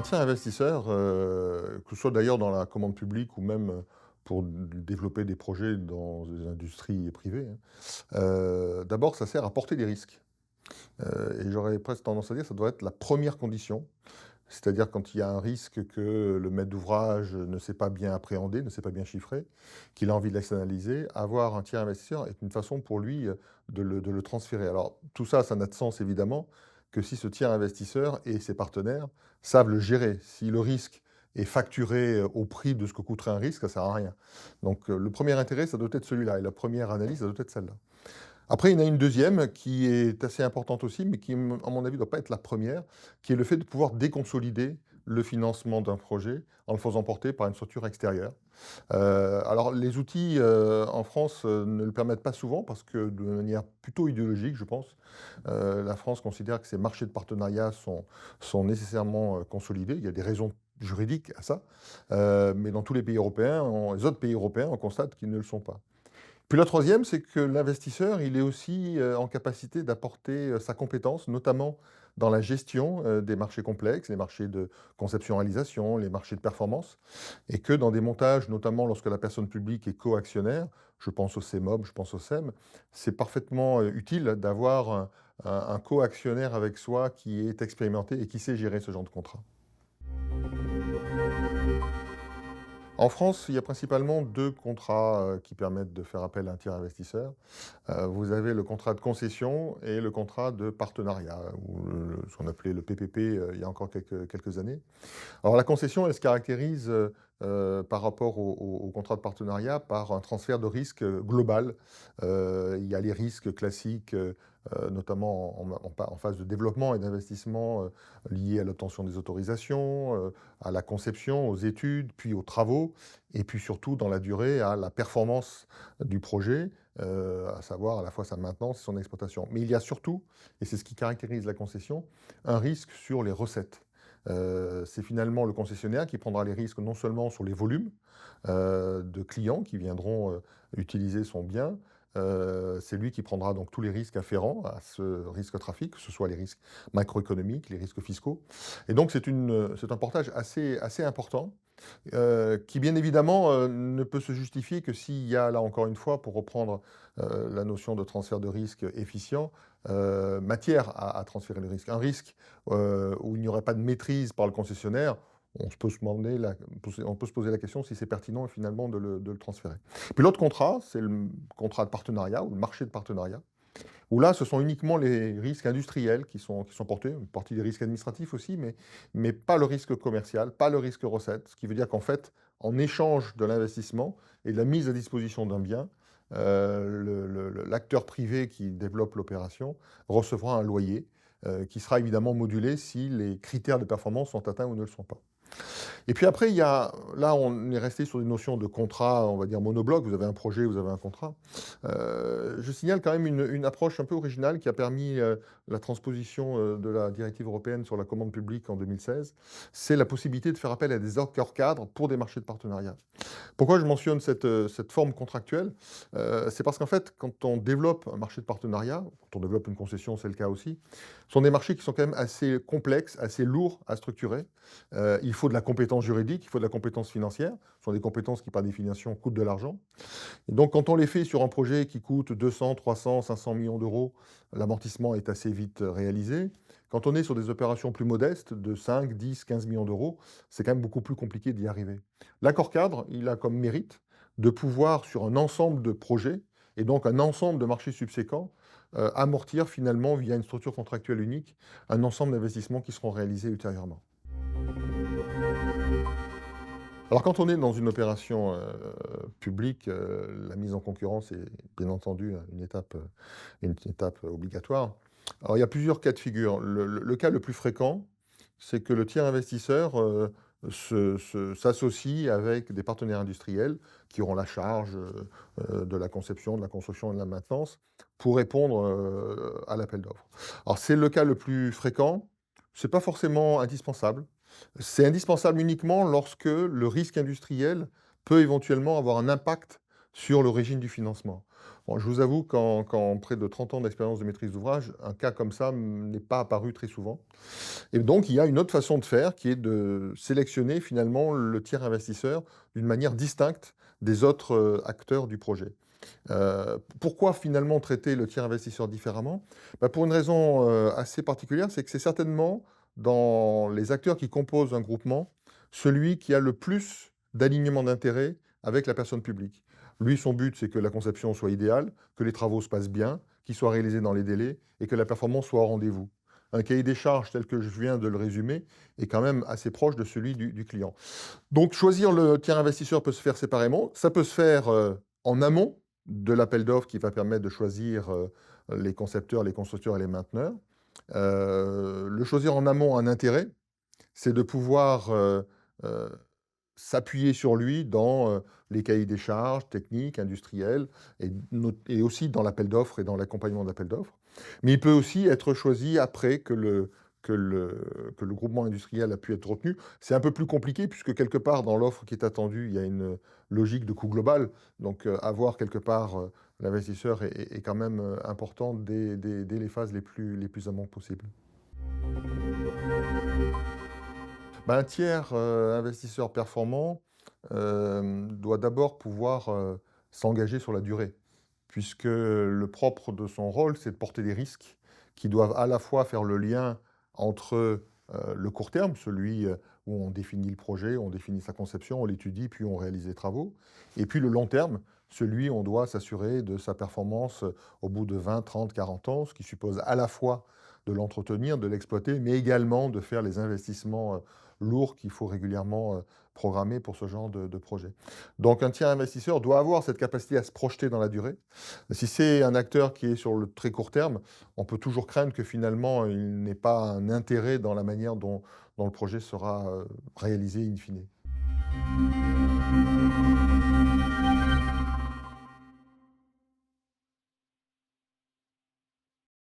un tiers investisseur, que ce soit d'ailleurs dans la commande publique ou même pour développer des projets dans des industries privées, hein, d'abord, ça sert à porter des risques. Et j'aurais presque tendance à dire que ça doit être la première condition. C'est-à-dire quand il y a un risque que le maître d'ouvrage ne sait pas bien appréhender, ne sait pas bien chiffrer, qu'il a envie de l'externaliser, avoir un tiers investisseur est une façon pour lui de le transférer. Alors tout ça, ça n'a de sens évidemment que si ce tiers investisseur et ses partenaires savent le gérer. Si le risque est facturé au prix de ce que coûterait un risque, ça ne sert à rien. Donc le premier intérêt, ça doit être celui-là, et la première analyse, ça doit être celle-là. Après, il y en a une deuxième qui est assez importante aussi, mais qui, à mon avis, ne doit pas être la première, qui est le fait de pouvoir déconsolider le financement d'un projet en le faisant porter par une structure extérieure. Alors, les outils en France ne le permettent pas souvent parce que de manière plutôt idéologique, je pense, la France considère que ces marchés de partenariat sont nécessairement consolidés. Il y a des raisons juridiques à ça, mais dans tous les pays européens, les autres pays européens, on constate qu'ils ne le sont pas. Puis la troisième, c'est que l'investisseur, il est aussi en capacité d'apporter sa compétence, notamment dans la gestion des marchés complexes, les marchés de conception-réalisation, les marchés de performance, et que dans des montages, notamment lorsque la personne publique est co-actionnaire, je pense au CEMOB, je pense au SEM, c'est parfaitement utile d'avoir un co-actionnaire avec soi qui est expérimenté et qui sait gérer ce genre de contrat. En France, il y a principalement deux contrats qui permettent de faire appel à un tiers investisseur. Vous avez le contrat de concession et le contrat de partenariat, ou ce qu'on appelait le PPP il y a encore quelques années. Alors la concession, elle se caractérise par rapport au contrat de partenariat par un transfert de risque global. Il y a les risques classiques, notamment en phase de développement et d'investissement liés à l'obtention des autorisations, à la conception, aux études, puis aux travaux, et puis surtout dans la durée à la performance du projet, à savoir à la fois sa maintenance et son exploitation. Mais il y a surtout, et c'est ce qui caractérise la concession, un risque sur les recettes. C'est finalement le concessionnaire qui prendra les risques non seulement sur les volumes de clients qui viendront utiliser son bien, c'est lui qui prendra donc tous les risques afférents à ce risque trafic, que ce soit les risques macroéconomiques, les risques fiscaux. Et donc c'est un portage assez important qui bien évidemment ne peut se justifier que s'il y a là encore une fois, pour reprendre la notion de transfert de risque efficient, matière à transférer le risque. Un risque où il n'y aurait pas de maîtrise par le concessionnaire, on peut se poser la question si c'est pertinent finalement de le transférer. Puis l'autre contrat, c'est le contrat de partenariat ou le marché de partenariat, où là, ce sont uniquement les risques industriels qui sont portés, une partie des risques administratifs aussi, mais pas le risque commercial, pas le risque recette, ce qui veut dire qu'en fait, en échange de l'investissement et de la mise à disposition d'un bien, l'acteur privé qui développe l'opération recevra un loyer qui sera évidemment modulé si les critères de performance sont atteints ou ne le sont pas. Et puis après, là, on est resté sur des notions de contrat, on va dire monobloc. Vous avez un projet, vous avez un contrat. Je signale quand même une approche un peu originale qui a permis la transposition de la directive européenne sur la commande publique en 2016. C'est la possibilité de faire appel à des accords cadres pour des marchés de partenariat. Pourquoi je mentionne cette forme contractuelle? C'est parce qu'en fait, quand on développe un marché de partenariat, quand on développe une concession, c'est le cas aussi, ce sont des marchés qui sont quand même assez complexes, assez lourds à structurer. Il faut de la compétence juridique, il faut de la compétence financière. Ce sont des compétences qui, par définition, coûtent de l'argent. Et donc, quand on les fait sur un projet qui coûte 200, 300, 500 millions d'euros, l'amortissement est assez vite réalisé. Quand on est sur des opérations plus modestes, de 5, 10, 15 millions d'euros, c'est quand même beaucoup plus compliqué d'y arriver. L'accord cadre, il a comme mérite de pouvoir, sur un ensemble de projets, et donc un ensemble de marchés subséquents, amortir finalement, via une structure contractuelle unique, un ensemble d'investissements qui seront réalisés ultérieurement. Alors quand on est dans une opération publique, la mise en concurrence est bien entendu une étape obligatoire. Alors il y a plusieurs cas de figure. Le cas le plus fréquent, c'est que le tiers investisseur s'associe avec des partenaires industriels qui auront la charge de la conception, de la construction et de la maintenance pour répondre à l'appel d'offres. Alors c'est le cas le plus fréquent, c'est pas forcément indispensable. C'est indispensable uniquement lorsque le risque industriel peut éventuellement avoir un impact sur l'origine du financement. Bon, je vous avoue qu'en près de 30 ans d'expérience de maîtrise d'ouvrage, un cas comme ça n'est pas apparu très souvent. Et donc, il y a une autre façon de faire qui est de sélectionner finalement le tiers investisseur d'une manière distincte des autres acteurs du projet. Pourquoi finalement traiter le tiers investisseur différemment? Bah, pour une raison assez particulière, c'est que c'est certainement dans les acteurs qui composent un groupement, celui qui a le plus d'alignement d'intérêts avec la personne publique. Lui, son but, c'est que la conception soit idéale, que les travaux se passent bien, qu'ils soient réalisés dans les délais et que la performance soit au rendez-vous. Un cahier des charges tel que je viens de le résumer est quand même assez proche de celui du client. Donc choisir le tiers investisseur peut se faire séparément, ça peut se faire en amont de l'appel d'offres qui va permettre de choisir les concepteurs, les constructeurs et les mainteneurs. Le choisir en amont a un intérêt, c'est de pouvoir euh, s'appuyer sur lui dans les cahiers des charges techniques, industriels, et aussi dans l'appel d'offres et dans l'accompagnement d'appel d'offres. Mais il peut aussi être choisi après que le groupement industriel a pu être retenu. C'est un peu plus compliqué puisque quelque part dans l'offre qui est attendue, il y a une logique de coût global. Donc avoir quelque part l'investisseur est quand même important dès les phases les plus amont possibles. Ben, un tiers investisseur performant doit d'abord pouvoir s'engager sur la durée, puisque le propre de son rôle, c'est de porter des risques qui doivent à la fois faire le lien entre le court terme, celui où on définit le projet, on définit sa conception, on l'étudie, puis on réalise les travaux, et puis le long terme, celui où on doit s'assurer de sa performance au bout de 20, 30, 40 ans, ce qui suppose à la fois de l'entretenir, de l'exploiter, mais également de faire les investissements lourds qu'il faut régulièrement programmer pour ce genre de projet. Donc un tiers investisseur doit avoir cette capacité à se projeter dans la durée. Si c'est un acteur qui est sur le très court terme, on peut toujours craindre que finalement il n'ait pas un intérêt dans la manière dont le projet sera réalisé in fine.